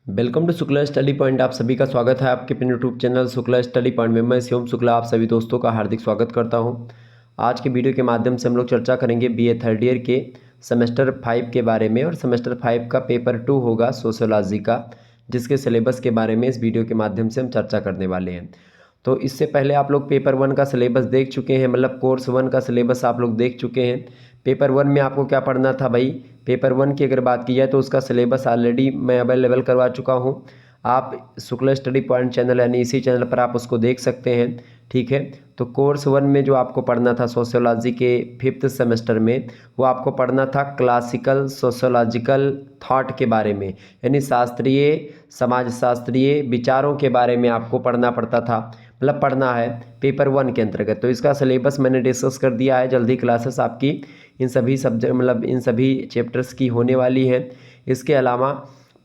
Welcome to Shukla study point. आप सभी का स्वागत है आपके अपने YouTube channel Shukla study point में। मैं शिवम शुक्ला आप सभी दोस्तों का हार्दिक स्वागत करता हूं। आज के वीडियो के माध्यम से हम लोग चर्चा करेंगे बीए थर्ड ईयर के सेमेस्टर 5 के बारे में। और सेमेस्टर 5 का पेपर 2 होगा सोशियोलॉजी का, जिसके सिलेबस के बारे में इस वीडियो के माध्यम से हम चर्चा करने वाले हैं। तो इससे पहले आप लोग पेपर 1 का सिलेबस देख चुके हैं, मतलब कोर्स 1 का सिलेबस आप लोग देख चुके हैं। पेपर 1 में आपको क्या पढ़ना था भाई? पेपर 1 की अगर बात की जाए तो उसका सिलेबस ऑलरेडी मैं अवेलेबल करवा चुका हूँ। आप शुक्ला स्टडी पॉइंट चैनल यानी इसी चैनल पर आप उसको देख सकते हैं, ठीक है। तो कोर्स 1 में जो आपको पढ़ना था सोशियोलॉजी के 5th सेमेस्टर में, वो आपको पढ़ना था क्लासिकल सोशियोलॉजिकल थॉट के बारे में, यानी शास्त्रीय समाजशास्त्रीय विचारों के बारे में आपको पढ़ना पड़ता था, मतलब पढ़ना है पेपर 1 के अंतर्गत। तो इसका सिलेबस मैंने डिस्कस कर दिया है। जल्दी क्लासेस आपकी इन सभी सब्जेक्ट मतलब इन सभी चैप्टर्स की होने वाली है। इसके अलावा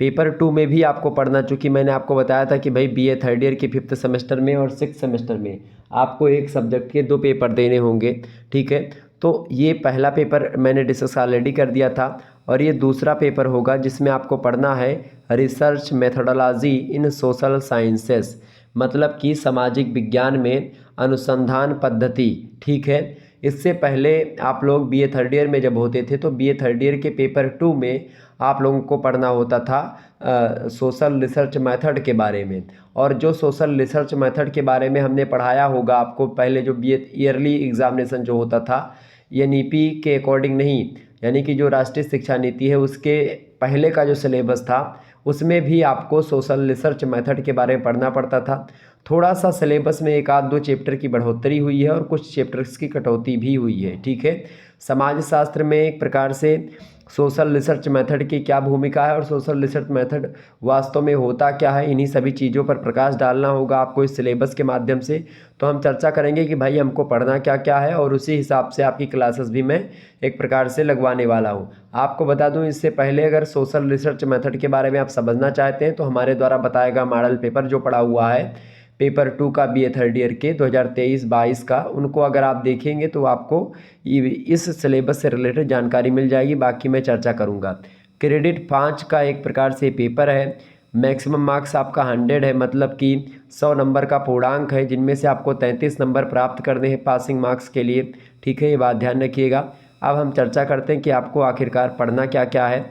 पेपर 2 में भी आपको पढ़ना, चूँकि मैंने आपको बताया था कि भाई बीए थर्ड ईयर के 5th सेमेस्टर में और 6th सेमेस्टर में आपको एक सब्जेक्ट के 2 पेपर देने होंगे, ठीक है। तो ये पहला पेपर मैंने डिस्कस ऑलरेडी कर दिया था, और ये दूसरा पेपर होगा जिसमें आपको पढ़ना है रिसर्च मेथोडोलॉजी इन सोशल साइंसेस, मतलब कि सामाजिक विज्ञान में अनुसंधान पद्धति, ठीक है। इससे पहले आप लोग बीए थर्ड ईयर में जब होते थे तो बीए थर्ड ईयर के पेपर 2 में आप लोगों को पढ़ना होता था सोशल रिसर्च मेथड के बारे में। और जो सोशल रिसर्च मेथड के बारे में हमने पढ़ाया होगा आपको पहले, जो बीए ईयरली एग्जामिनेशन जो होता था एनईपी के अकॉर्डिंग नहीं, यानी कि जो राष्ट्रीय शिक्षा नीति है उसके पहले का जो सिलेबस था उसमें भी आपको सोशल रिसर्च मेथड के बारे में पढ़ना पड़ता था। थोड़ा सा सिलेबस में एक आध दो चैप्टर की बढ़ोतरी हुई है और कुछ चैप्टर्स की कटौती भी हुई है, ठीक है। समाजशास्त्र में एक प्रकार से सोशल रिसर्च मेथड की क्या भूमिका है और सोशल रिसर्च मेथड वास्तव में होता क्या है, इन्हीं सभी चीज़ों पर प्रकाश डालना होगा आपको इस सिलेबस के माध्यम से। तो हम चर्चा करेंगे कि भाई हमको पढ़ना क्या क्या है, और उसी हिसाब से आपकी क्लासेस भी मैं एक प्रकार से लगवाने वाला हूँ। आपको बता दूँ इससे पहले, अगर सोशल रिसर्च मेथड के बारे में आप समझना चाहते हैं तो हमारे द्वारा बताया गया मॉडल पेपर जो पड़ा हुआ है पेपर 2 का बीए थर्ड ईयर के 2023-22 का, उनको अगर आप देखेंगे तो आपको इस सिलेबस से रिलेटेड जानकारी मिल जाएगी। बाकी मैं चर्चा करूँगा। क्रेडिट 5 का एक प्रकार से पेपर है। मैक्सिमम मार्क्स आपका 100 है, मतलब कि 100 नंबर का पूर्णांक है, जिनमें से आपको 33 नंबर प्राप्त करने हैं पासिंग मार्क्स के लिए, ठीक है। ये बात ध्यान रखिएगा। अब हम चर्चा करते हैं कि आपको आखिरकार पढ़ना क्या क्या है।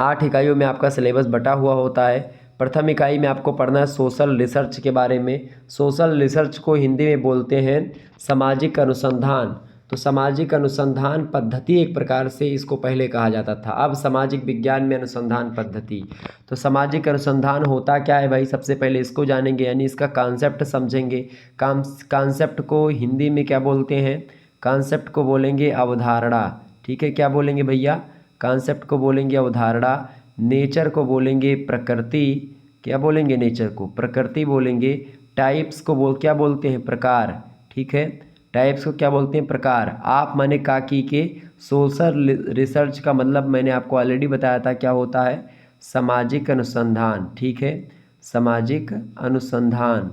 8 इकाइयों में आपका सिलेबस बटा हुआ होता है। प्रथम इकाई में आपको पढ़ना है सोशल रिसर्च के बारे में। सोशल रिसर्च को हिंदी में बोलते हैं सामाजिक अनुसंधान। तो सामाजिक अनुसंधान पद्धति एक प्रकार से इसको पहले कहा जाता था, अब सामाजिक विज्ञान में अनुसंधान पद्धति। तो सामाजिक अनुसंधान होता क्या है भाई, सबसे पहले इसको जानेंगे, यानी इसका कॉन्सेप्ट समझेंगे। कॉन्सेप्ट को हिंदी में क्या बोलते हैं? कॉन्सेप्ट को बोलेंगे अवधारणा, ठीक है। क्या बोलेंगे भैया? कॉन्सेप्ट को बोलेंगे अवधारणा। नेचर को बोलेंगे प्रकृति। क्या बोलेंगे? नेचर को प्रकृति बोलेंगे। टाइप्स को क्या बोलते हैं? प्रकार, ठीक है। टाइप्स को क्या बोलते हैं? प्रकार। आप माने काकी के सोशल रिसर्च का मतलब मैंने आपको ऑलरेडी बताया था क्या होता है, सामाजिक अनुसंधान, ठीक है। सामाजिक अनुसंधान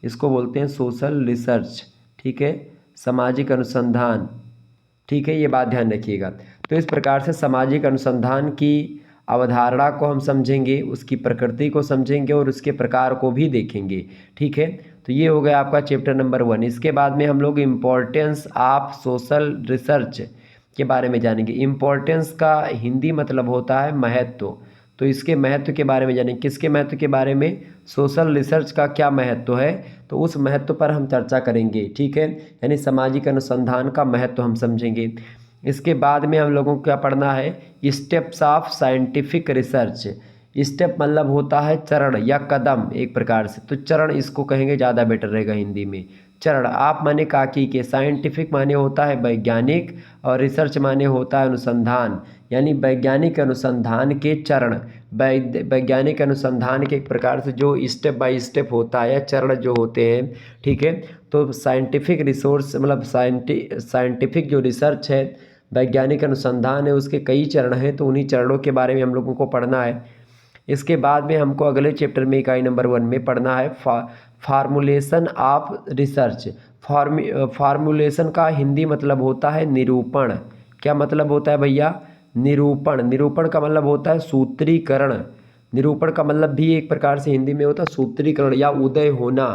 इसको बोलते हैं सोशल रिसर्च, ठीक है। सामाजिक अनुसंधान, ठीक है। ये बात ध्यान रखिएगा। तो इस प्रकार से सामाजिक अनुसंधान की अवधारणा को हम समझेंगे, उसकी प्रकृति को समझेंगे और उसके प्रकार को भी देखेंगे, ठीक है। तो ये हो गया आपका चैप्टर नंबर 1। इसके बाद में हम लोग इम्पोर्टेंस ऑफ सोशल रिसर्च के बारे में जानेंगे। इम्पोर्टेंस का हिंदी मतलब होता है महत्व। तो इसके महत्व के बारे में जानेंगे। किसके महत्व के बारे में? सोशल रिसर्च का क्या महत्व है, तो उस महत्व पर हम चर्चा करेंगे, ठीक है। यानी सामाजिक अनुसंधान का महत्व हम समझेंगे। इसके बाद में हम लोगों को क्या पढ़ना है? Steps of scientific research. Step मतलब होता है चरण या कदम एक प्रकार से, तो चरण इसको कहेंगे ज़्यादा बेटर रहेगा हिंदी में। चरण, आप माने काकी के, साइंटिफिक माने होता है वैज्ञानिक, और रिसर्च माने होता है अनुसंधान, यानी वैज्ञानिक अनुसंधान के चरण। वैज्ञानिक अनुसंधान के एक प्रकार से जो स्टेप बाय स्टेप होता है या चरण जो होते हैं, ठीक है। तो साइंटिफिक रिसोर्स मतलब साइंटिफिक जो रिसर्च है, वैज्ञानिक अनुसंधान है, उसके कई चरण हैं, तो उन्हीं चरणों के बारे में हम लोगों को पढ़ना है। इसके बाद में हमको अगले चैप्टर में इकाई नंबर 1 में पढ़ना है फार्मूलेशन ऑफ रिसर्च। फार्मूलेशन का हिंदी मतलब होता है निरूपण। क्या मतलब होता है भैया? निरूपण। निरूपण का मतलब होता है सूत्रीकरण। निरूपण का मतलब भी एक प्रकार से हिंदी में होता है सूत्रीकरण या उदय होना।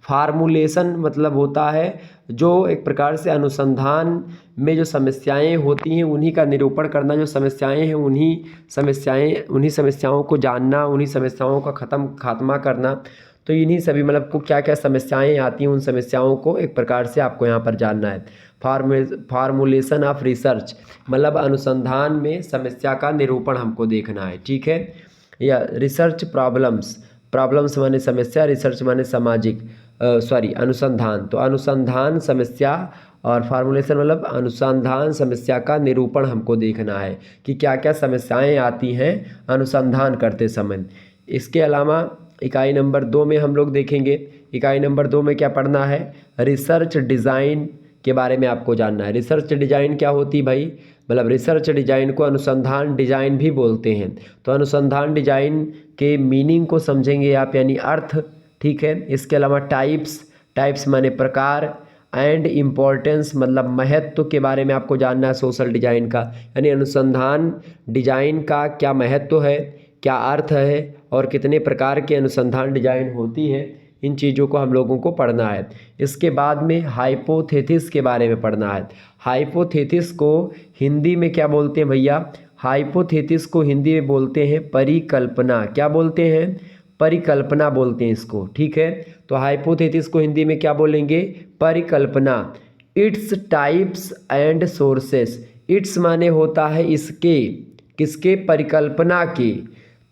फार्मूलेशन मतलब होता है जो एक प्रकार से अनुसंधान में जो समस्याएं होती हैं उन्हीं का निरूपण करना, जो समस्याएं हैं उन्हीं समस्याओं को जानना, उन्हीं समस्याओं का खात्मा करना। तो इन्हीं सभी मतलब को क्या क्या समस्याएं आती हैं उन समस्याओं को एक प्रकार से आपको यहाँ पर जानना है। फार्मूलेशन ऑफ रिसर्च मतलब अनुसंधान में समस्या का निरूपण हमको देखना है, ठीक है। या रिसर्च प्रॉब्लम्स माने समस्या, रिसर्च माने सामाजिक अनुसंधान। तो अनुसंधान समस्या और फार्मूलेशन मतलब अनुसंधान समस्या का निरूपण हमको देखना है कि क्या क्या समस्याएं आती हैं अनुसंधान करते समय। इसके अलावा इकाई नंबर 2 में हम लोग देखेंगे, इकाई नंबर 2 में क्या पढ़ना है, रिसर्च डिज़ाइन के बारे में आपको जानना है। रिसर्च डिज़ाइन क्या होती भाई, मतलब रिसर्च डिज़ाइन को अनुसंधान डिज़ाइन भी बोलते हैं। तो अनुसंधान डिज़ाइन के मीनिंग को समझेंगे आप, यानी अर्थ, ठीक है। इसके अलावा टाइप्स माने प्रकार, एंड इम्पोर्टेंस मतलब महत्व के बारे में आपको जानना है सोशल डिज़ाइन का, यानी अनुसंधान डिज़ाइन का क्या महत्व है, क्या अर्थ है और कितने प्रकार के अनुसंधान डिज़ाइन होती है, इन चीज़ों को हम लोगों को पढ़ना है। इसके बाद में हाइपोथेसिस के बारे में पढ़ना है। हाइपोथेसिस को हिंदी में क्या बोलते हैं भैया, हाइपोथेसिस को हिंदी में बोलते हैं परिकल्पना। क्या बोलते हैं, परिकल्पना बोलते हैं इसको, ठीक है। तो हाइपोथेसिस को हिंदी में क्या बोलेंगे, परिकल्पना। Its types and sources, it's माने होता है इसके, किसके, परिकल्पना के।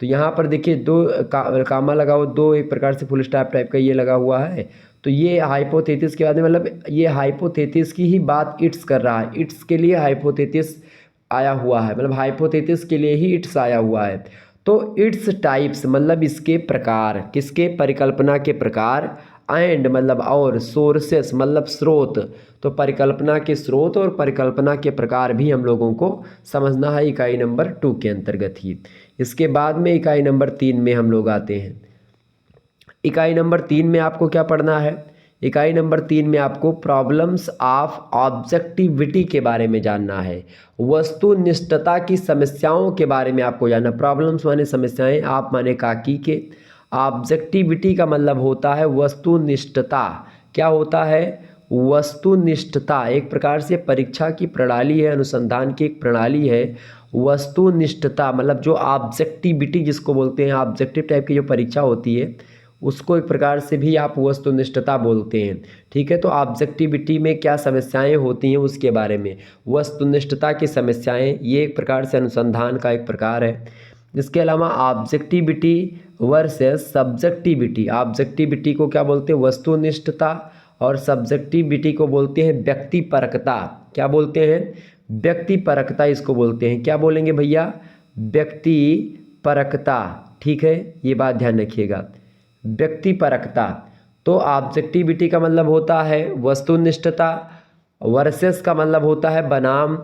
तो यहाँ पर देखिए दो कामा लगा हुआ, दो एक प्रकार से फुल स्टॉप टाइप का ये लगा हुआ है। तो ये हाइपोथेसिस के बाद में मतलब ये हाइपोथेसिस की ही बात इट्स कर रहा है, इट्स के लिए हाइपोथेसिस आया हुआ है, मतलब हाइपोथेसिस के लिए ही इट्स आया हुआ है। तो इट्स टाइप्स मतलब इसके प्रकार, किसके, परिकल्पना के प्रकार, एंड मतलब और, सोर्सेस मतलब स्रोत। तो परिकल्पना के स्रोत और परिकल्पना के प्रकार भी हम लोगों को समझना है इकाई नंबर 2 के अंतर्गत ही। इसके बाद में इकाई नंबर 3 में हम लोग आते हैं। इकाई नंबर 3 में आपको क्या पढ़ना है, इकाई नंबर 3 में आपको प्रॉब्लम्स ऑफ ऑब्जेक्टिविटी के बारे में जानना है। वस्तुनिष्ठता की समस्याओं के बारे में आपको जानना। प्रॉब्लम्स माने समस्याएं, आप माने काकी के, ऑब्जेक्टिविटी का मतलब होता है वस्तुनिष्ठता। क्या होता है, वस्तुनिष्ठता एक प्रकार से परीक्षा की प्रणाली है, अनुसंधान की एक प्रणाली है। वस्तुनिष्ठता मतलब जो ऑब्जेक्टिविटी जिसको बोलते हैं, ऑब्जेक्टिव टाइप की जो परीक्षा होती है उसको एक प्रकार से भी आप वस्तुनिष्ठता बोलते हैं, ठीक है। तो ऑब्जेक्टिविटी में क्या समस्याएं होती हैं उसके बारे में, वस्तुनिष्ठता की समस्याएं, ये एक प्रकार से अनुसंधान का एक प्रकार है। इसके अलावा ऑब्जेक्टिविटी वर्सेस सब्जेक्टिविटी, ऑब्जेक्टिविटी को क्या बोलते हैं, वस्तुनिष्ठता, और सब्जेक्टिविटी को बोलते हैं व्यक्तिपरकता। क्या बोलते हैं, व्यक्तिपरकता इसको बोलते हैं। क्या बोलेंगे भैया, व्यक्तिपरकता, ठीक है, ये बात ध्यान रखिएगा, व्यक्तिपरकता। तो ऑब्जेक्टिविटी का मतलब होता है वस्तुनिष्ठता, वर्सेस का मतलब होता है बनाम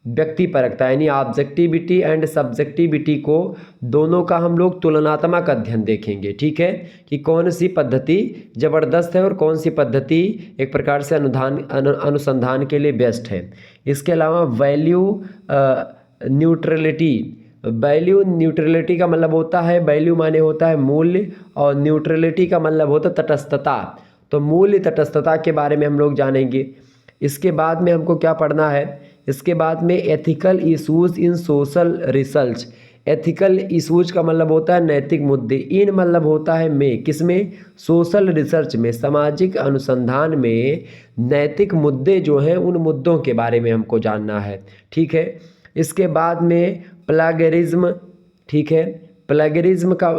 व्यक्तिपरकता, यानी ऑब्जेक्टिविटी एंड सब्जेक्टिविटी को दोनों का हम लोग तुलनात्मक अध्ययन देखेंगे, ठीक है, कि कौन सी पद्धति ज़बरदस्त है और कौन सी पद्धति एक प्रकार से अनुसंधान के लिए बेस्ट है। इसके अलावा वैल्यू न्यूट्रलिटी का मतलब होता है, वैल्यू माने होता है मूल्य और न्यूट्रलिटी का मतलब होता है तटस्थता। तो मूल्य तटस्थता के बारे में हम लोग जानेंगे। इसके बाद में हमको क्या पढ़ना है, इसके बाद में एथिकल इशूज़ इन सोशल रिसर्च। एथिकल इशूज़ का मतलब होता है नैतिक मुद्दे, इन मतलब होता है में, किसमें, सोशल रिसर्च में, सामाजिक अनुसंधान में नैतिक मुद्दे जो हैं उन मुद्दों के बारे में हमको जानना है, ठीक है। इसके बाद में प्लेगरिज्म, ठीक है, प्लेगरिज्म का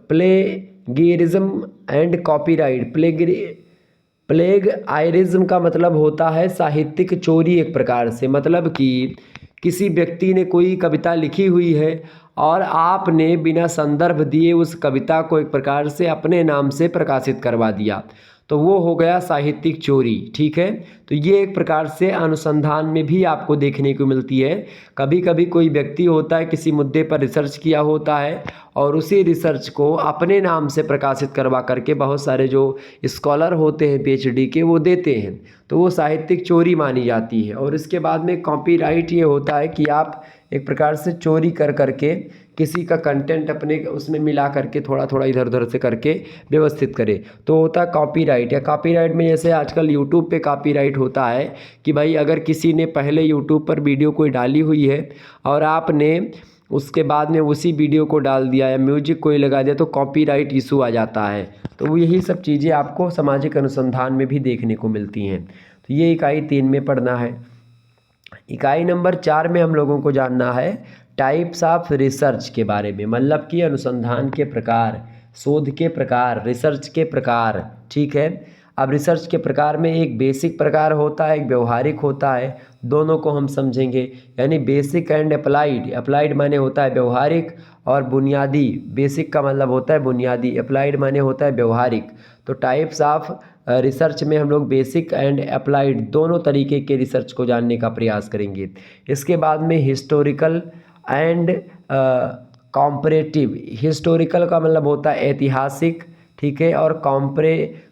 प्लेगियरिज्म एंड कॉपीराइट। प्लेगआइरिज्म का मतलब होता है साहित्यिक चोरी एक प्रकार से, मतलब कि किसी व्यक्ति ने कोई कविता लिखी हुई है और आपने बिना संदर्भ दिए उस कविता को एक प्रकार से अपने नाम से प्रकाशित करवा दिया, तो वो हो गया साहित्यिक चोरी, ठीक है। तो ये एक प्रकार से अनुसंधान में भी आपको देखने को मिलती है। कभी कभी कोई व्यक्ति होता है, किसी मुद्दे पर रिसर्च किया होता है और उसी रिसर्च को अपने नाम से प्रकाशित करवा करके बहुत सारे जो स्कॉलर होते हैं PhD के वो देते हैं, तो वो साहित्यिक चोरी मानी जाती है। और इसके बाद में कॉपीराइट ये होता है कि आप एक प्रकार से चोरी कर करके किसी का कंटेंट अपने उसमें मिला करके थोड़ा थोड़ा इधर उधर से करके व्यवस्थित करे, तो होता है कॉपीराइट। या कॉपीराइट में जैसे आजकल यूट्यूब पे कॉपीराइट होता है कि भाई अगर किसी ने पहले यूट्यूब पर वीडियो कोई डाली हुई है और आपने उसके बाद में उसी वीडियो को डाल दिया या म्यूजिक कोई लगा दिया, तो कॉपीराइट इशू आ जाता है। तो वो यही सब चीज़ें आपको सामाजिक अनुसंधान में भी देखने को मिलती हैं। तो ये इकाई 3 में पढ़ना है। इकाई नंबर 4 में हम लोगों को जानना है टाइप्स ऑफ रिसर्च के बारे में, मतलब कि अनुसंधान के प्रकार, शोध के प्रकार, रिसर्च के प्रकार। ठीक है, अब रिसर्च के प्रकार में एक बेसिक प्रकार होता है, एक व्यवहारिक होता है, दोनों को हम समझेंगे। यानी बेसिक एंड अप्लाइड। अप्लाइड माने होता है व्यवहारिक और बुनियादी। बेसिक का मतलब होता है बुनियादी, अप्लाइड माने होता है व्यवहारिक। तो टाइप्स ऑफ रिसर्च में हम लोग बेसिक एंड अप्लाइड दोनों तरीके के रिसर्च को जानने का प्रयास करेंगे। इसके बाद में हिस्टोरिकल एंड कॉम्परेटिव। हिस्टोरिकल का मतलब होता है ऐतिहासिक, ठीक है, और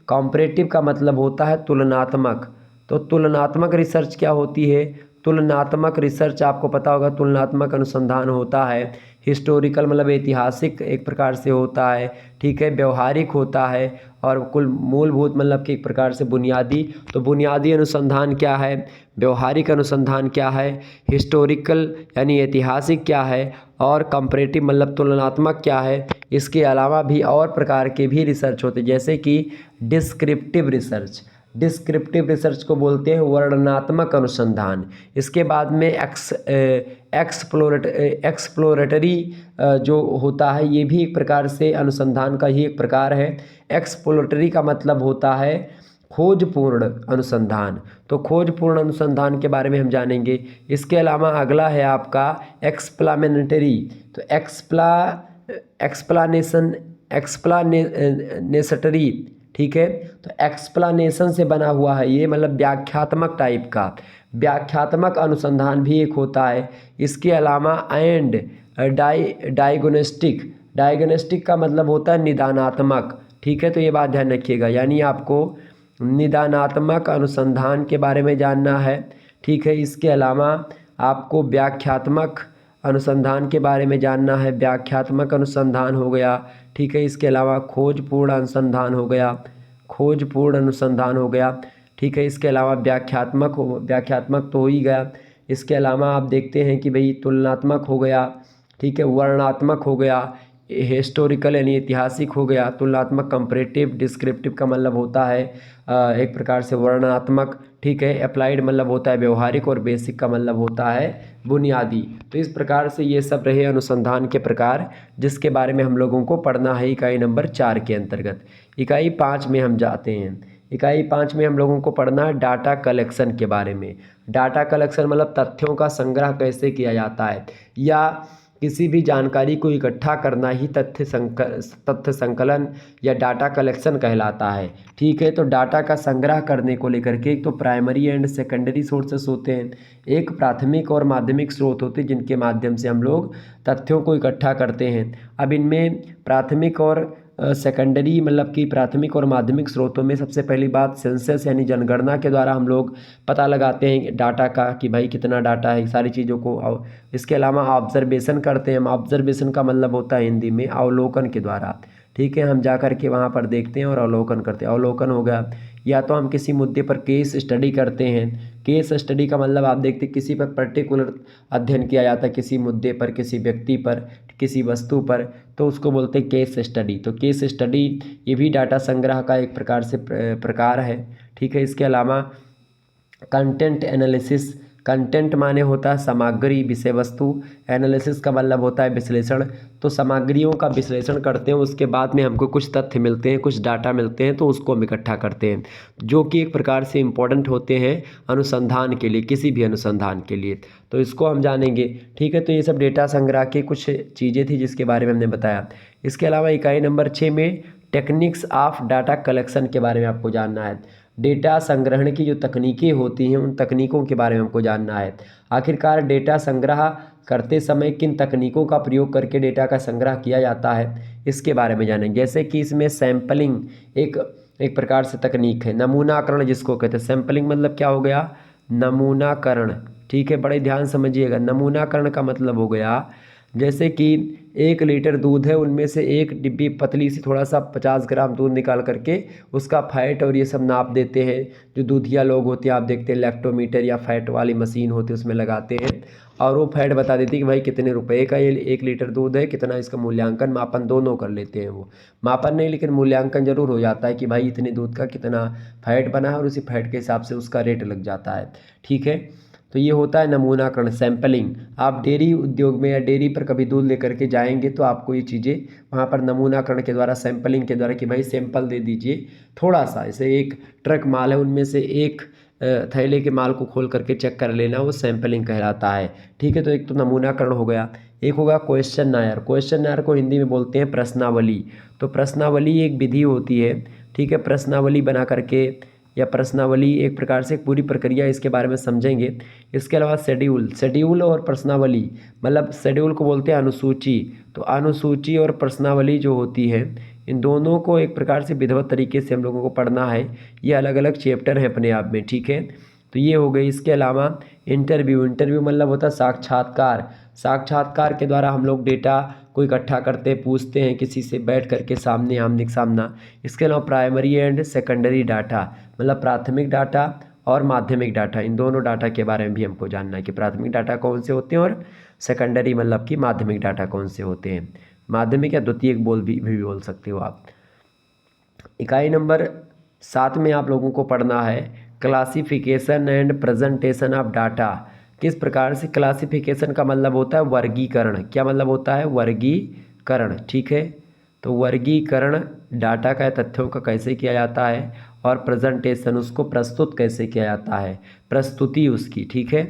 कॉम्परेटिव का मतलब होता है तुलनात्मक। तो तुलनात्मक रिसर्च क्या होती है? तुलनात्मक रिसर्च आपको पता होगा, तुलनात्मक अनुसंधान होता है। हिस्टोरिकल मतलब ऐतिहासिक एक प्रकार से होता है, ठीक है, व्यवहारिक होता है, और कुल मूलभूत मतलब कि एक प्रकार से बुनियादी। तो बुनियादी अनुसंधान क्या है, व्यवहारिक अनुसंधान क्या है, हिस्टोरिकल यानी ऐतिहासिक क्या है, और कंपैरेटिव मतलब तुलनात्मक क्या है। इसके अलावा भी और प्रकार के भी रिसर्च होते हैं, जैसे कि डिस्क्रिप्टिव रिसर्च। डिस्क्रिप्टिव रिसर्च को बोलते हैं वर्णनात्मक अनुसंधान। इसके बाद में एक्सप्लोरेटरी जो होता है, ये भी एक प्रकार से अनुसंधान का ही एक प्रकार है। एक्सप्लोरेटरी का मतलब होता है खोजपूर्ण अनुसंधान। तो खोजपूर्ण अनुसंधान के बारे में हम जानेंगे। इसके अलावा अगला है आपका एक्सप्लामेटरी। तो एक्सप्लानेशनरी, ठीक है। तो एक्सप्लानेशन से बना हुआ है ये, मतलब व्याख्यात्मक टाइप का। व्याख्यात्मक अनुसंधान भी एक होता है। इसके अलावा एंड डायग्नोस्टिक का मतलब होता है निदानात्मक, ठीक है। तो ये बात ध्यान रखिएगा, यानी आपको निदानात्मक अनुसंधान के बारे में जानना है, ठीक है। इसके अलावा आपको व्याख्यात्मक अनुसंधान के बारे में जानना है। व्याख्यात्मक अनुसंधान हो गया, ठीक है। इसके अलावा खोजपूर्ण अनुसंधान हो गया, खोजपूर्ण अनुसंधान हो गया, ठीक है। इसके अलावा व्याख्यात्मक तो हो ही गया। इसके अलावा आप देखते हैं कि भाई तुलनात्मक हो गया, ठीक है, वर्णनात्मक हो गया, हिस्टोरिकल यानी ऐतिहासिक हो गया, तुलनात्मक कंपैरेटिव। डिस्क्रिप्टिव का मतलब होता है एक प्रकार से वर्णनात्मक, ठीक है। अप्लाइड मतलब होता है व्यवहारिक, और बेसिक का मतलब होता है बुनियादी। तो इस प्रकार से ये सब रहे अनुसंधान के प्रकार, जिसके बारे में हम लोगों को पढ़ना है इकाई नंबर 4 के अंतर्गत। इकाई 5 में हम जाते हैं। इकाई 5 में हम लोगों को पढ़ना है डाटा कलेक्शन के बारे में। डाटा कलेक्शन मतलब तथ्यों का संग्रह कैसे किया जाता है, या किसी भी जानकारी को इकट्ठा करना ही तथ्य संकलन या डाटा कलेक्शन कहलाता है, ठीक है। तो डाटा का संग्रह करने को लेकर के एक तो प्राइमरी एंड सेकेंडरी सोर्सेस होते हैं, एक प्राथमिक और माध्यमिक स्रोत होते हैं, जिनके माध्यम से हम लोग तथ्यों को इकट्ठा करते हैं। अब इनमें प्राथमिक और सेकेंडरी मतलब कि प्राथमिक और माध्यमिक स्रोतों में सबसे पहली बात सेंसस यानी जनगणना के द्वारा हम लोग पता लगाते हैं डाटा का कि भाई कितना डाटा है, सारी चीज़ों को। इसके अलावा ऑब्जर्वेशन करते हैं हम। ऑब्जर्वेशन का मतलब होता है हिंदी में अवलोकन के द्वारा, ठीक है। हम जा कर के वहाँ पर देखते हैं और अवलोकन करते हैं। अवलोकन हो गया, या तो हम किसी मुद्दे पर केस स्टडी करते हैं। केस स्टडी का मतलब आप देखते हैं किसी पर पर्टिकुलर अध्ययन किया जाता है, किसी मुद्दे पर, किसी व्यक्ति पर, किसी वस्तु पर, तो उसको बोलते हैं केस स्टडी। तो केस स्टडी ये भी डाटा संग्रह का एक प्रकार से प्रकार है, ठीक है। इसके अलावा कंटेंट एनालिसिस। कंटेंट माने होता है सामग्री, विषय वस्तु। एनालिसिस का मतलब होता है विश्लेषण। तो सामग्रियों का विश्लेषण करते हैं, उसके बाद में हमको कुछ तथ्य मिलते हैं, कुछ डाटा मिलते हैं, तो उसको हम इकट्ठा करते हैं, जो कि एक प्रकार से इम्पोर्टेंट होते हैं अनुसंधान के लिए, किसी भी अनुसंधान के लिए। तो इसको हम जानेंगे, ठीक है। तो ये सब डेटा संग्रह की कुछ चीज़ें थी जिसके बारे में हमने बताया। इसके अलावा इकाई नंबर 6 में टेक्निक्स ऑफ डाटा कलेक्शन के बारे में आपको जानना है। डेटा संग्रहण की जो तकनीकें होती हैं, उन तकनीकों के बारे में हमको जानना है। आखिरकार डेटा संग्रह करते समय किन तकनीकों का प्रयोग करके डेटा का संग्रह किया जाता है, इसके बारे में जानेंगे। जैसे कि इसमें सैम्पलिंग एक प्रकार से तकनीक है। नमूनाकरण जिसको कहते हैं, सैम्पलिंग मतलब क्या हो गया, नमूनाकरण, ठीक है। बड़े ध्यान समझिएगा, नमूनाकरण का मतलब हो गया जैसे कि 1 लीटर दूध है, उनमें से एक डिब्बी पतली सी थोड़ा सा 50 ग्राम दूध निकाल करके उसका फैट और ये सब नाप देते हैं। जो दूधिया लोग होते हैं आप देखते हैं लैक्टोमीटर या फैट वाली मशीन होती है उसमें लगाते हैं और वो फैट बता देती है कि भाई कितने रुपए का ये 1 लीटर दूध है, कितना इसका मूल्यांकन मापन दोनों कर लेते हैं। वो मापन नहीं लेकिन मूल्यांकन जरूर हो जाता है कि भाई इतने दूध का कितना फैट बना है और उसी फैट के हिसाब से उसका रेट लग जाता है। ठीक है, तो ये होता है नमूनाकरण, सैंपलिंग। आप डेयरी उद्योग में या डेयरी पर कभी दूध लेकर के जाएंगे तो आपको ये चीज़ें वहाँ पर नमूनाकरण के द्वारा, सैंपलिंग के द्वारा कि भाई सैंपल दे दीजिए थोड़ा सा, जैसे 1 ट्रक माल है उनमें से एक थैले के माल को खोल करके चेक कर लेना, वो सैंपलिंग कहलाता है। ठीक है, तो एक तो नमूनाकरण हो गया। एक होगा क्वेश्चन नायर। क्वेश्चन नायर को हिंदी में बोलते हैं प्रश्नावली। तो प्रश्नावली एक विधि होती है। ठीक है, प्रश्नावली बना करके या प्रश्नावली एक प्रकार से पूरी प्रक्रिया, इसके बारे में समझेंगे। इसके अलावा शेड्यूल, शेड्यूल और प्रश्नावली, मतलब शेड्यूल को बोलते हैं अनुसूची। तो अनुसूची और प्रश्नावली जो होती है इन दोनों को एक प्रकार से विधिवत तरीके से हम लोगों को पढ़ना है। ये अलग अलग चैप्टर हैं अपने आप में। ठीक है, तो ये हो गई। इसके अलावा इंटरव्यू, इंटरव्यू मतलब होता है साक्षात्कार। साक्षात्कार के द्वारा हम लोग डेटा को इकट्ठा करते पूछते हैं किसी से बैठ करके सामने आमने सामना। इसके अलावा प्राइमरी एंड सेकेंडरी डाटा, मतलब प्राथमिक डाटा और माध्यमिक डाटा, इन दोनों डाटा के बारे में भी हमको जानना है कि प्राथमिक डाटा कौन से होते हैं और सेकेंडरी मतलब कि माध्यमिक डाटा कौन से होते हैं। माध्यमिक या द्वितीयक भी बोल सकते हो आप। इकाई नंबर 7 में आप लोगों को पढ़ना है classification and presentation of data. किस प्रकार से, क्लासिफिकेशन का मतलब होता है वर्गीकरण। क्या मतलब होता है, वर्गीकरण। ठीक है, तो वर्गीकरण डाटा का तथ्यों का कैसे किया जाता है और प्रेजेंटेशन उसको प्रस्तुत कैसे किया जाता है, प्रस्तुति उसकी। ठीक है,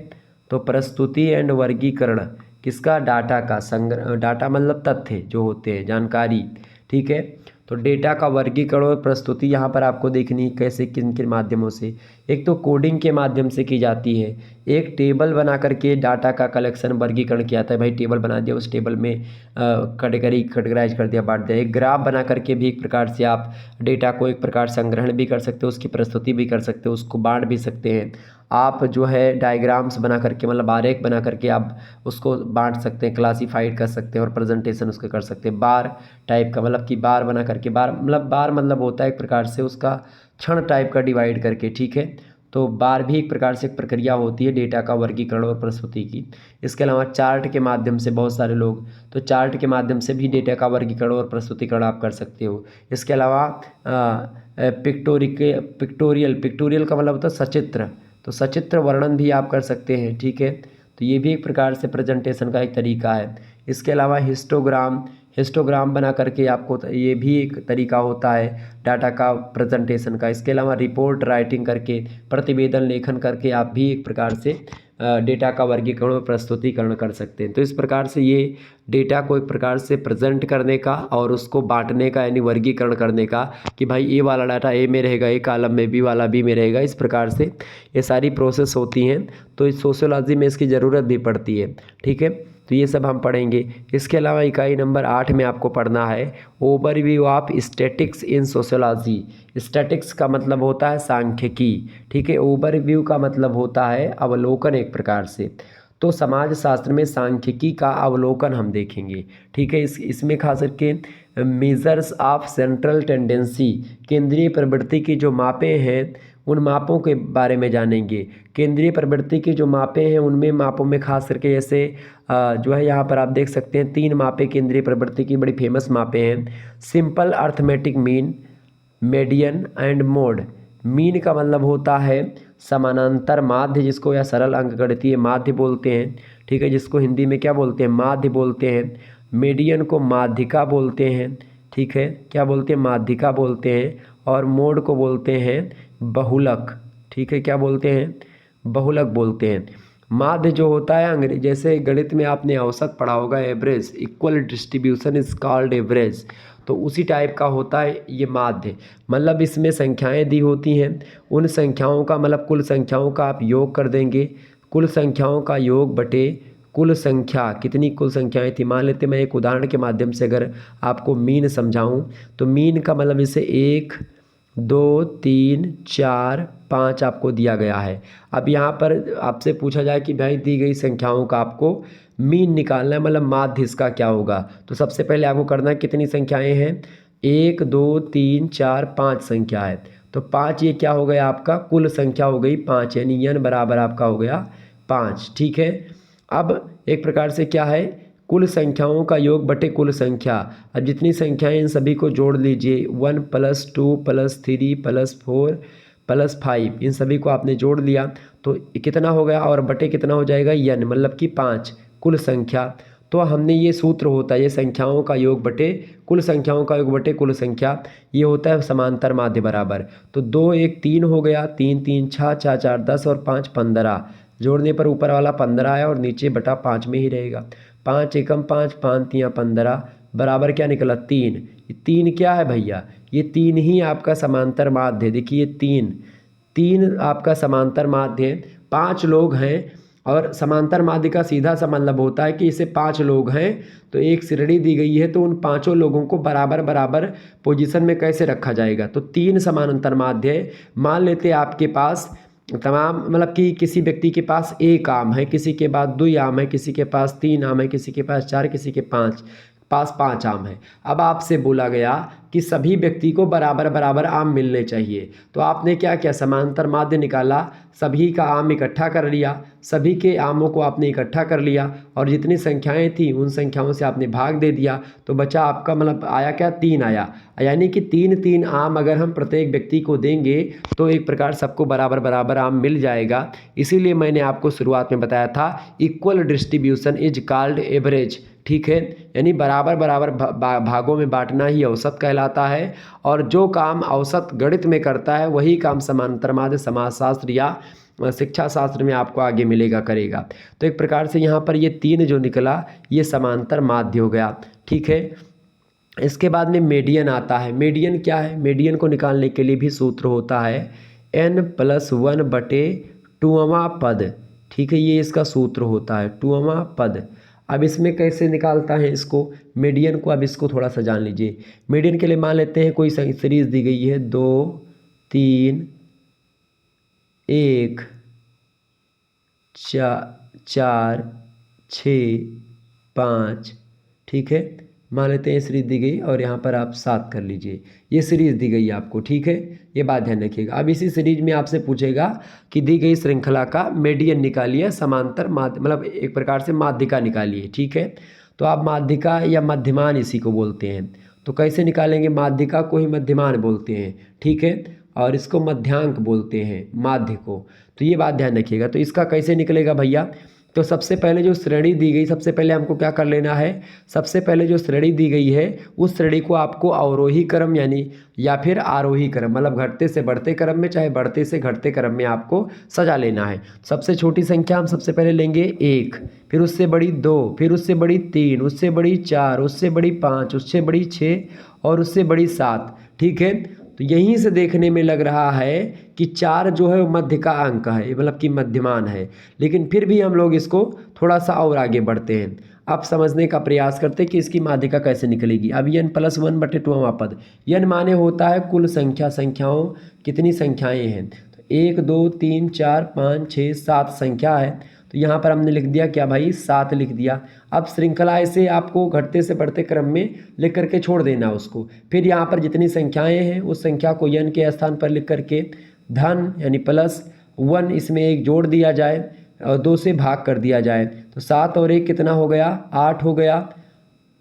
तो प्रस्तुति एंड वर्गीकरण किसका, डाटा का। संग्रह, डाटा मतलब तथ्य जो होते हैं, जानकारी। ठीक है, तो डेटा का वर्गीकरण और प्रस्तुति यहाँ पर आपको देखनी कैसे, किन किन माध्यमों से। एक तो कोडिंग के माध्यम से की जाती है। एक टेबल बना करके डाटा का कलेक्शन वर्गीकरण किया जाता है। भाई टेबल बना दिया, उस टेबल में कैटेगराइज कर दिया, बांट दिया। एक ग्राफ बना करके भी एक प्रकार से आप डेटा को एक प्रकार संग्रहण भी कर सकते हो, उसकी प्रस्तुति भी कर सकते हो, उसको बांट भी सकते हैं। आप जो है डायग्राम्स बना करके, मतलब आरेख बना करके आप उसको बांट सकते हैं, क्लासीफाइड कर सकते हैं और प्रेजेंटेशन उसके कर सकते हैं। बार टाइप का, मतलब कि बार बना करके, बार मतलब होता है एक प्रकार से उसका क्षण टाइप का डिवाइड करके। ठीक है, तो बार भी एक प्रकार से एक प्रक्रिया होती है डेटा का वर्गीकरण और प्रस्तुति की। इसके अलावा चार्ट के माध्यम से बहुत सारे लोग, तो चार्ट के माध्यम से भी डेटा का वर्गीकरण और प्रस्तुतिकरण आप कर सकते हो। इसके अलावा पिक्टोरियल का मतलब होता है सचित्र, तो सचित्र वर्णन भी आप कर सकते हैं। ठीक है, तो ये भी एक प्रकार से प्रेजेंटेशन का एक तरीका है। इसके अलावा हिस्टोग्राम बना करके आपको, ये भी एक तरीका होता है डाटा का प्रेजेंटेशन का। इसके अलावा रिपोर्ट राइटिंग करके, प्रतिवेदन लेखन करके आप भी एक प्रकार से डेटा का वर्गीकरण और प्रस्तुतिकरण कर सकते हैं। तो इस प्रकार से ये डेटा को एक प्रकार से प्रेजेंट करने का और उसको बांटने का, यानी वर्गीकरण करने का कि भाई ए वाला डाटा ए में रहेगा, ए कॉलम में, बी वाला बी में रहेगा। इस प्रकार से ये सारी प्रोसेस होती हैं। तो इस सोशियोलॉजी में इसकी ज़रूरत भी पड़ती है। ठीक है, तो ये सब हम पढ़ेंगे। इसके अलावा इकाई नंबर 8 में आपको पढ़ना है overview of statics in sociology. Statics का मतलब होता है सांख्यिकी। ठीक है, ओवरव्यू का मतलब होता है अवलोकन एक प्रकार से। तो समाजशास्त्र में सांख्यिकी का अवलोकन हम देखेंगे। ठीक है, इसमें खास करके मेजर्स ऑफ सेंट्रल टेंडेंसी, केंद्रीय प्रवृत्ति की जो मापें हैं उन मापों के बारे में जानेंगे। केंद्रीय प्रवृत्ति की जो मापें हैं उनमें मापों में खास करके जैसे जो है यहाँ पर आप देख सकते हैं 3 मापें केंद्रीय प्रवृत्ति की बड़ी फेमस मापें हैं। Simple arithmetic mean, median and mode. Mean का मतलब होता है समानांतर माध्य, जिसको या सरल अंकगणितीय माध्य बोलते हैं। ठीक है, जिसको हिंदी में क्या बोलते हैं, माध्य बोलते हैं। मीडियन को माध्यिका बोलते हैं। ठीक है, क्या बोलते हैं, माध्यिका बोलते हैं। और मोड को बोलते हैं बहुलक। ठीक है, क्या बोलते हैं, बहुलक बोलते हैं। माध्य जो होता है अंग्रेजी, जैसे गणित में आपने औसत पढ़ा होगा, average, equal distribution is called average, तो उसी टाइप का होता है ये माध्य। मतलब इसमें संख्याएं दी होती हैं, उन संख्याओं का मतलब कुल संख्याओं का आप योग कर देंगे। कुल संख्याओं का योग बटे कुल संख्या, कितनी कुल संख्याएं थी। मान लेते मैं एक उदाहरण के माध्यम से अगर आपको मीन समझाऊं, तो मीन का मतलब इसे 1 2 3 4 5 आपको दिया गया है। अब यहाँ पर आपसे पूछा जाए कि भाई दी गई संख्याओं का आपको मीन निकालना है, मतलब माध्य इसका क्या होगा। तो सबसे पहले आपको करना है, कितनी संख्याएं हैं, 1 2 3 4 5 संख्या है। तो 5 ये क्या हो गया आपका कुल संख्या हो गई 5, यानी n बराबर आपका हो गया 5। ठीक है, अब एक प्रकार से क्या है, कुल संख्याओं का योग बटे कुल संख्या। अब जितनी संख्याएं इन सभी को जोड़ लीजिए, 1 + 2 + 3 + 4 + 5, इन सभी को आपने जोड़ लिया तो कितना हो गया, और बटे कितना हो जाएगा n, मतलब कि 5 कुल संख्या। तो हमने ये सूत्र होता है, ये संख्याओं का योग बटे कुल संख्याओं का योग बटे कुल संख्या, ये होता है समांतर माध्य बराबर। तो 2 1 3 हो गया, 3 3 6 4 4 10 और 5 15, जोड़ने पर ऊपर वाला 15 आया और नीचे बटा 5 में ही रहेगा। 5 एकम 5 5 3 15 बराबर क्या निकला 3। ये 3 क्या है भैया, ये 3 ही आपका समांतर माध्य है। देखिए 3 आपका समांतर माध्य है। 5 लोग हैं और समांतर माध्य का सीधा सा मतलब होता है कि इसे 5 लोग हैं तो एक श्रेणी दी गई है, तो उन 5 लोगों को बराबर बराबर पोजीशन में कैसे रखा जाएगा। तो 3 समांतर माध्य है। मान लेते हैं आपके पास तमाम, मतलब कि किसी व्यक्ति के पास 1 आम है, किसी के पास 2 आम है, किसी के पास 3 आम है, किसी के पास 4, किसी के पास 5 आम है। अब आपसे बोला गया कि सभी व्यक्ति को बराबर बराबर आम मिलने चाहिए। तो आपने क्या किया, समांतर माध्य निकाला, सभी का आम इकट्ठा कर लिया, सभी के आमों को आपने इकट्ठा कर लिया और जितनी संख्याएं थी उन संख्याओं से आपने भाग दे दिया। तो बचा आपका, मतलब आया क्या, 3 आया। यानी कि 3 आम अगर हम प्रत्येक व्यक्ति को देंगे तो एक प्रकार सबको बराबर बराबर आम मिल जाएगा। इसीलिए मैंने आपको शुरुआत में बताया था, equal distribution is called average. ठीक है, यानी बराबर बराबर भागों में बांटना ही औसत कहलाता है, और जो काम औसत गणित में करता है वही काम समांतर माध्य समाजशास्त्र या शिक्षा शास्त्र में आपको आगे मिलेगा करेगा। तो एक प्रकार से यहाँ पर ये 3 जो निकला ये समांतर माध्य हो गया। ठीक है, इसके बाद में मीडियन आता है। मीडियन क्या है, मीडियन को निकालने के लिए भी सूत्र होता है n+1/2वां पद। ठीक है, ये इसका सूत्र होता है 2वां पद। अब इसमें कैसे निकालता है इसको, मीडियन को, अब इसको थोड़ा सा जान लीजिए। मीडियन के लिए मान लेते हैं कोई सीरीज दी गई है 2 3 1 4 6 5। ठीक है, मान लेते हैं सीरीज दी गई और यहाँ पर आप 7 कर लीजिए, ये सीरीज दी गई है आपको। ठीक है, ये बात ध्यान रखिएगा। अब इसी सीरीज में आपसे पूछेगा कि दी गई श्रृंखला का मीडियन निकालिए, समांतर माध्य, मतलब एक प्रकार से माध्यिका निकालिए। ठीक है, तो आप माध्यिका या मध्यमान इसी को बोलते हैं। तो कैसे निकालेंगे, माध्यिका को ही मध्यमान बोलते हैं। ठीक है, और इसको मध्यांक बोलते हैं माध्य को। तो ये बात ध्यान रखिएगा। तो इसका कैसे निकलेगा भैया, तो सबसे पहले जो श्रेणी दी गई, सबसे पहले हमको क्या कर लेना है, सबसे पहले जो श्रेणी दी गई है उस श्रेणी को आपको अवरोही क्रम यानी या फिर आरोही क्रम, मतलब घटते से बढ़ते क्रम में, चाहे बढ़ते से घटते क्रम में आपको सजा लेना है। सबसे छोटी संख्या हम सबसे पहले लेंगे 1, फिर उससे बड़ी 2, फिर उससे बड़ी 3, उससे बड़ी 4, उससे बड़ी 5, उससे बड़ी 6 और उससे बड़ी 7। ठीक है, तो यहीं से देखने में लग रहा है कि 4 जो है वो मध्य का अंक है, मतलब कि मध्यमान है। लेकिन फिर भी हम लोग इसको थोड़ा सा और आगे बढ़ते हैं। अब समझने का प्रयास करते हैं कि इसकी माध्यिका कैसे निकलेगी। अब n+1/2वां पद, n माने होता है कुल संख्या, संख्याओं कितनी संख्याएं हैं, तो 1 2 3 4 5 6 7 संख्या है। तो यहाँ पर हमने लिख दिया क्या भाई, 7 लिख दिया। अब श्रृंखला ऐसे आपको घटते से बढ़ते क्रम में लिख करके छोड़ देना उसको। फिर यहाँ पर जितनी संख्याएं हैं उस संख्या को n के स्थान पर लिख करके धन यानी +1 इसमें 1 जोड़ दिया जाए और 2 से भाग कर दिया जाए। तो 7 और 1 कितना हो गया, 8 हो गया,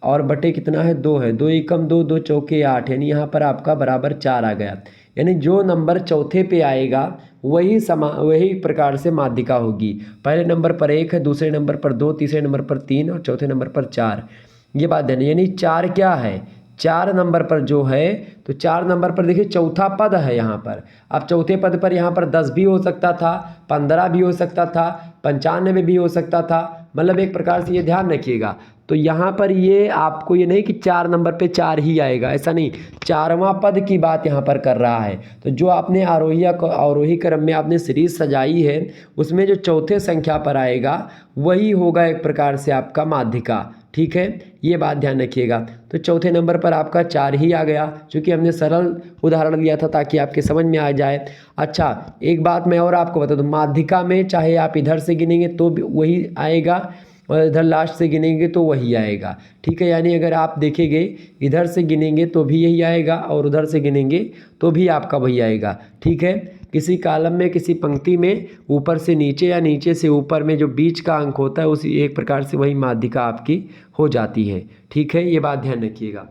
और बटे कितना है, 2 है। 2 एकम 2, 2 चौके 8, यानी यहाँ पर आपका बराबर 4 आ गया। यानी जो नंबर चौथे पे आएगा वही प्रकार से माध्यिका होगी। पहले नंबर पर 1 है, दूसरे नंबर पर 2, तीसरे नंबर पर 3 और चौथे नंबर पर 4। ये बात ध्यान, यानी 4 क्या है, 4 नंबर पर जो है, तो 4 नंबर पर देखिए चौथा पद है यहाँ पर। अब चौथे पद पर यहाँ पर 10 भी हो सकता था, 15 भी हो सकता था, 95 भी हो सकता था, मतलब एक प्रकार से ये ध्यान रखिएगा। तो यहाँ पर ये आपको ये नहीं कि 4 नंबर पे 4 ही आएगा, ऐसा नहीं, 4वां पद की बात यहाँ पर कर रहा है। तो जो आपने आरोही क्रम में आपने सीरीज सजाई है उसमें जो चौथे संख्या पर आएगा वही होगा एक प्रकार से आपका माध्यिका। ठीक है, ये बात ध्यान रखिएगा। तो चौथे नंबर पर आपका 4 ही आ गया, क्योंकि हमने सरल उदाहरण लिया था ताकि आपके समझ में आ जाए। अच्छा, एक बात मैं और आपको बता दूं, माध्यिका में चाहे आप इधर से गिनेंगे तो भी वही आएगा, और इधर लास्ट से गिनेंगे तो वही आएगा, ठीक है। यानी अगर आप देखेंगे इधर से गिनेंगे तो भी यही आएगा और उधर से गिनेंगे तो भी आपका वही आएगा, ठीक है। किसी कॉलम में, किसी पंक्ति में ऊपर से नीचे या नीचे से ऊपर में जो बीच का अंक होता है उसी एक प्रकार से वही माध्यिका आपकी हो जाती है, ठीक है। ये बात ध्यान रखिएगा।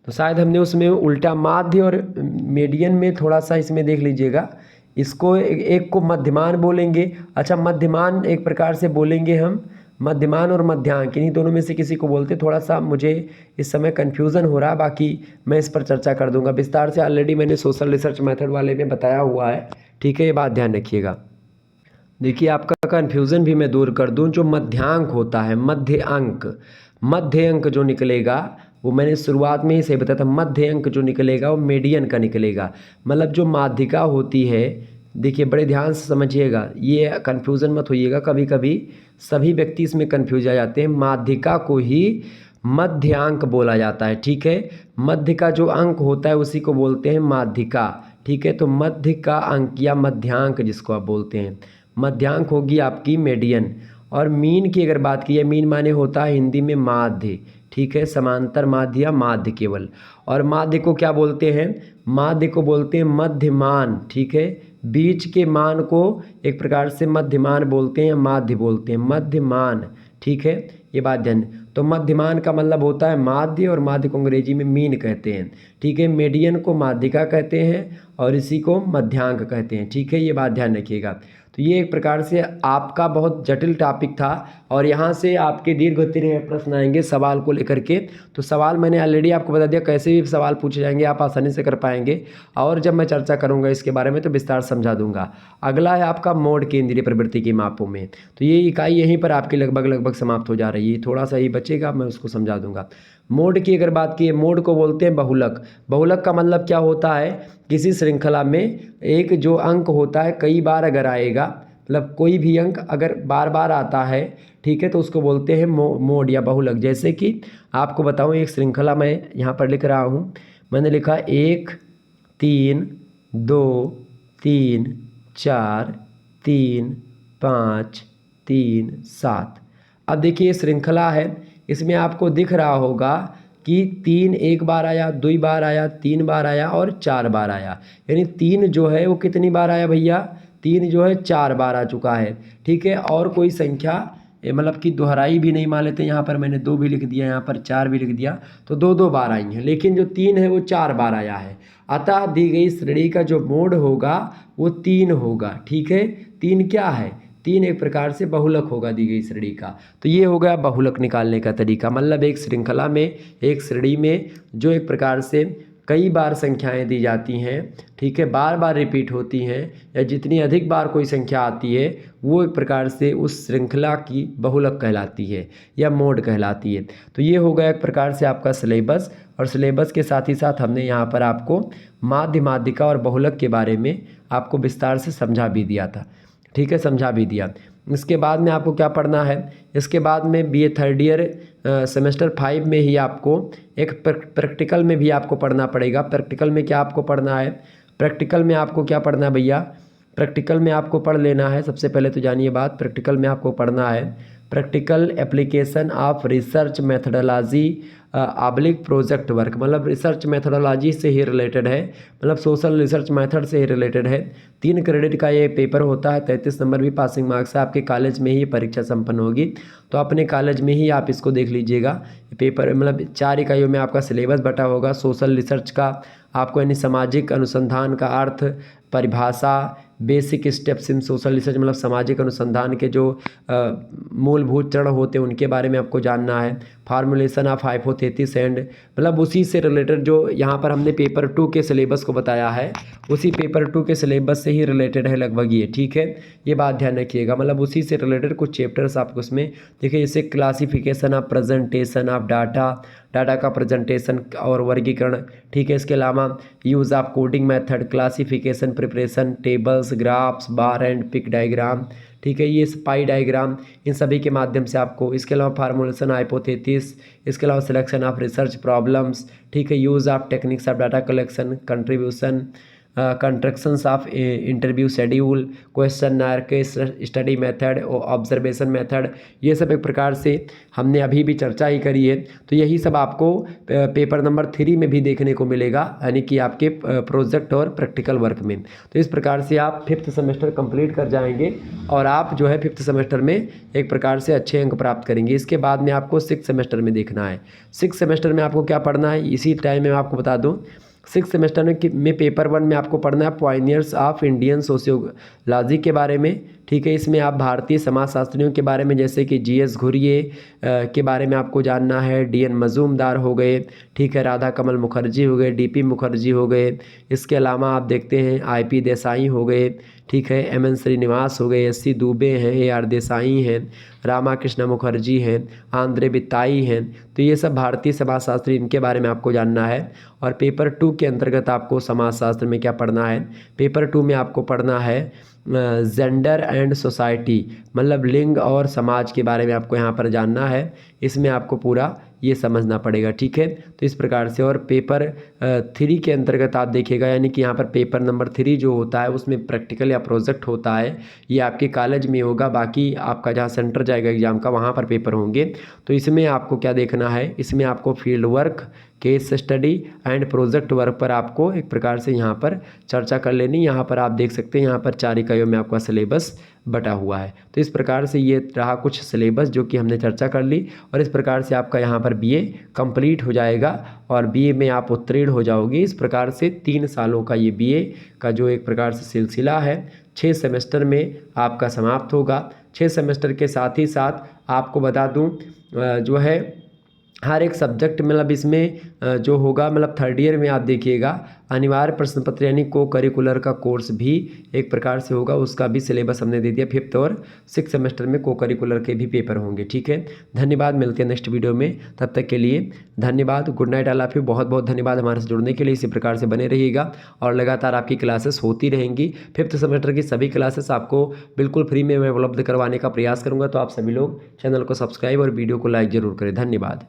तो शायद हमने उसमें उल्टा माध्य और मीडियन में थोड़ा सा इसमें देख लीजिएगा, इसको एक को मध्यमान बोलेंगे। अच्छा, मध्यमान एक प्रकार से बोलेंगे हम, मध्यमान और मध्यांक इन्हीं दोनों में से किसी को बोलते। थोड़ा सा मुझे इस समय कन्फ्यूज़न हो रहा है, बाकी मैं इस पर चर्चा कर दूंगा विस्तार से। ऑलरेडी मैंने सोशल रिसर्च मेथड वाले में बताया हुआ है, ठीक है। ये बात ध्यान रखिएगा। देखिए, आपका कन्फ्यूज़न भी मैं दूर कर दूं, जो मध्यांक होता है, मध्य अंक जो निकलेगा वो मैंने शुरुआत में ही सही बताया था, मध्य अंक जो निकलेगा वो मीडियन का निकलेगा। मतलब जो माध्यिका होती है, देखिए बड़े ध्यान से समझिएगा, ये कन्फ्यूज़न मत होइएगा। कभी कभी सभी व्यक्ति इसमें कन्फ्यूज आ जाते हैं। माध्यिका को ही मध्यांक बोला जाता है, ठीक है। मध्य का जो अंक होता है उसी को बोलते हैं माध्यिका, ठीक है। तो मध्य का अंक या मध्यांक जिसको आप बोलते हैं, मध्यांक होगी आपकी मीडियन। और मीन की अगर बात की है, मीन माने होता है हिंदी में माध्य, ठीक है, समांतर माध्य या माध्य केवल। और माध्य को क्या बोलते हैं? माध्य को बोलते हैं मध्यमान, ठीक है। बीच के मान को एक प्रकार से मध्यमान बोलते हैं या माध्य बोलते हैं, मध्यमान, ठीक है। ये बात ध्यान। तो मध्यमान का मतलब होता है माध्य, और माध्य को अंग्रेजी में मीन कहते हैं, ठीक है। मीडियन को माध्यिका कहते हैं और इसी को मध्यांक कहते हैं, ठीक है। ये बात ध्यान रखिएगा। तो ये एक प्रकार से आपका बहुत जटिल टॉपिक था, और यहाँ से आपके दीर्घ उत्तीर्ण प्रश्न आएंगे सवाल को लेकर के। तो सवाल मैंने ऑलरेडी आपको बता दिया, कैसे भी सवाल पूछे जाएंगे आप आसानी से कर पाएंगे। और जब मैं चर्चा करूँगा इसके बारे में तो विस्तार समझा दूंगा। अगला है आपका मोड केंद्रीय प्रवृत्ति की मापों में। तो ये इकाई यहीं पर आपकी लगभग समाप्त हो जा रही है, थोड़ा सा ही बचेगा, मैं उसको समझा दूंगा। मोड की अगर बात की है, मोड को बोलते हैं बहुलक। बहुलक का मतलब क्या होता है? किसी श्रृंखला में एक जो अंक होता है कई बार अगर आएगा, मतलब कोई भी अंक अगर बार बार आता है, ठीक है, तो उसको बोलते हैं मोड या बहुलक। जैसे कि आपको बताऊं, एक श्रृंखला मैं यहाँ पर लिख रहा हूँ, मैंने लिखा 1 3 2 3 4 3 5 3 7। अब देखिए ये श्रृंखला है, इसमें आपको दिख रहा होगा कि 3 एक बार आया, 2 बार आया, 3 बार आया और 4 बार आया। यानी 3 जो है वो कितनी बार आया भैया? 3 जो है 4 बार आ चुका है, ठीक है। और कोई संख्या मतलब कि दोहराई भी नहीं मान लेते, यहाँ पर मैंने 2 भी लिख दिया, यहाँ पर 4 भी लिख दिया, तो 2 बार आई हैं। लेकिन जो 3 है वो 4 बार आया है। अतः दी गई श्रेणी का जो मोड होगा वो 3 होगा, ठीक है। 3 क्या है? 3 एक प्रकार से बहुलक होगा दी गई श्रेणी का। तो ये हो गया बहुलक निकालने का तरीका। मतलब एक श्रृंखला में, एक श्रेणी में जो एक प्रकार से कई बार संख्याएं दी जाती हैं, ठीक है, बार बार रिपीट होती हैं, या जितनी अधिक बार कोई संख्या आती है वो एक प्रकार से उस श्रृंखला की बहुलक कहलाती है या मोड कहलाती है। तो ये हो गया एक प्रकार से आपका सिलेबस। और सिलेबस के साथ ही साथ हमने यहाँ पर आपको माध्य, माध्यिका और बहुलक के बारे में आपको विस्तार से समझा भी दिया था, ठीक है, समझा भी दिया। इसके बाद में आपको क्या पढ़ना है? इसके बाद में बीए थर्ड ईयर सेमेस्टर 5 में ही आपको एक प्रैक्टिकल में भी आपको पढ़ना पड़ेगा। प्रैक्टिकल में क्या आपको पढ़ना है? प्रैक्टिकल में आपको क्या पढ़ना है भैया? प्रैक्टिकल में आपको पढ़ लेना है, सबसे पहले तो जानिए बात, प्रैक्टिकल में आपको पढ़ना है practical application of research methodology oblique project work. मतलब रिसर्च मेथडोलॉजी से ही रिलेटेड है, मतलब सोशल रिसर्च मेथड से ही रिलेटेड है। 3 क्रेडिट का ये पेपर होता है, 33 नंबर भी पासिंग मार्क्स है। आपके कॉलेज में ही परीक्षा संपन्न होगी, तो अपने कॉलेज में ही आप इसको देख लीजिएगा। पेपर मतलब 4 इकाइयों में आपका सिलेबस बटा होगा। सोशल रिसर्च का आपको यानी सामाजिक अनुसंधान का अर्थ, परिभाषा, basic steps in social research मतलब सामाजिक अनुसंधान के जो मूलभूत चरण होते हैं उनके बारे में आपको जानना है। फार्मूलेशन ऑफ हाइपोथेसिस एंड मतलब उसी से रिलेटेड जो यहाँ पर हमने पेपर 2 के सिलेबस को बताया है, उसी पेपर 2 के सिलेबस से ही रिलेटेड है लगभग ये, ठीक है। ये बात ध्यान रखिएगा, मतलब उसी से रिलेटेड कुछ चैप्टर्स आपको उसमें देखिए, जैसे classification of presentation of data, data का प्रेजेंटेशन और वर्गीकरण, ठीक है। इसके अलावा use of coding method, classification, preparation, tables, graphs, bar and pie diagram, ठीक है, ये पाई डायग्राम, इन सभी के माध्यम से आपको। इसके अलावा फार्मूलेशन हाइपोथेसिस, इसके अलावा सिलेक्शन ऑफ रिसर्च प्रॉब्लम्स, ठीक है, use of techniques of data collection, contribution, constructions of interview schedule, question case study method और ऑब्जर्वेशन मेथड, ये सब एक प्रकार से हमने अभी भी चर्चा ही करी है। तो यही सब आपको पेपर नंबर 3 में भी देखने को मिलेगा, यानी कि आपके प्रोजेक्ट और प्रैक्टिकल वर्क में। तो इस प्रकार से आप 5th सेमेस्टर कंप्लीट कर जाएंगे और आप जो है 5th सेमेस्टर में एक प्रकार से अच्छे अंक प्राप्त करेंगे। इसके बाद में आपको 6th सेमेस्टर में देखना है। 6th सेमेस्टर में आपको क्या पढ़ना है, इसी टाइम में मैं आपको बता दूं। 6th सेमेस्टर में पेपर 1 में आपको पढ़ना है पायनियर्स ऑफ इंडियन सोशियोलॉजी के बारे में। ठीक है, इसमें आप भारतीय समाजशास्त्रियों के बारे में जैसे कि GS घुरिये के बारे में आपको जानना है, DN मजूमदार हो गए, ठीक है, राधा कमल मुखर्जी हो गए, DP मुखर्जी हो गए। इसके अलावा आप देखते हैं IP देसाई हो गए, ठीक है, MN श्रीनिवास हो गए, SC दुबे हैं, AR देसाई हैं, रामाकृष्ण मुखर्जी हैं, आंद्रे बिताई हैं। तो ये सब भारतीय समाजशास्त्री, इनके बारे में आपको जानना है। और पेपर 2 के अंतर्गत आपको समाजशास्त्र में क्या पढ़ना है, पेपर 2 में आपको पढ़ना है जेंडर एंड सोसाइटी, मतलब लिंग और समाज के बारे में आपको यहाँ पर जानना है। इसमें आपको पूरा ये समझना पड़ेगा, ठीक है। तो इस प्रकार से, और पेपर 3 के अंतर्गत आप देखिएगा, यानी कि यहाँ पर पेपर नंबर 3 जो होता है उसमें प्रैक्टिकल या प्रोजेक्ट होता है, ये आपके कॉलेज में होगा, बाकी आपका जहाँ सेंटर जाएगा एग्जाम का वहाँ पर पेपर होंगे। तो इसमें आपको क्या देखना है, इसमें आपको field work, case study and project work पर आपको एक प्रकार से यहाँ पर चर्चा कर लेनी। यहाँ पर आप देख सकते हैं, यहाँ पर 4 इकाइयों में आपका सिलेबस बटा हुआ है। तो इस प्रकार से ये रहा कुछ सिलेबस जो कि हमने चर्चा कर ली, और इस प्रकार से आपका यहाँ पर BA कंप्लीट हो जाएगा और BA में आप उत्तीर्ण हो जाओगे। इस प्रकार से 3 सालों का ये BA का जो एक प्रकार से सिलसिला है 6 सेमेस्टर में आपका समाप्त होगा। 6 सेमेस्टर के साथ ही साथ आपको बता दूँ जो है हर एक सब्जेक्ट, मतलब इसमें जो होगा, मतलब 3rd ईयर में आप देखिएगा अनिवार्य प्रश्न पत्र यानी को करिकुलर का कोर्स भी एक प्रकार से होगा, उसका भी सिलेबस हमने दे दिया। 5th और 6th सेमेस्टर में को करिकुलर के भी पेपर होंगे, ठीक है। धन्यवाद, मिलते हैं नेक्स्ट वीडियो में, तब तक के लिए धन्यवाद। Good night, I love you. बहुत बहुत धन्यवाद हमारे से जुड़ने के लिए। इसी प्रकार से बने रहिएगा और लगातार आपकी क्लासेस होती रहेंगी। 5th सेमेस्टर की सभी क्लासेस आपको बिल्कुल फ्री में मैं उपलब्ध करवाने का प्रयास करूँगा। तो आप सभी लोग चैनल को सब्सक्राइब और वीडियो को लाइक ज़रूर करें। धन्यवाद।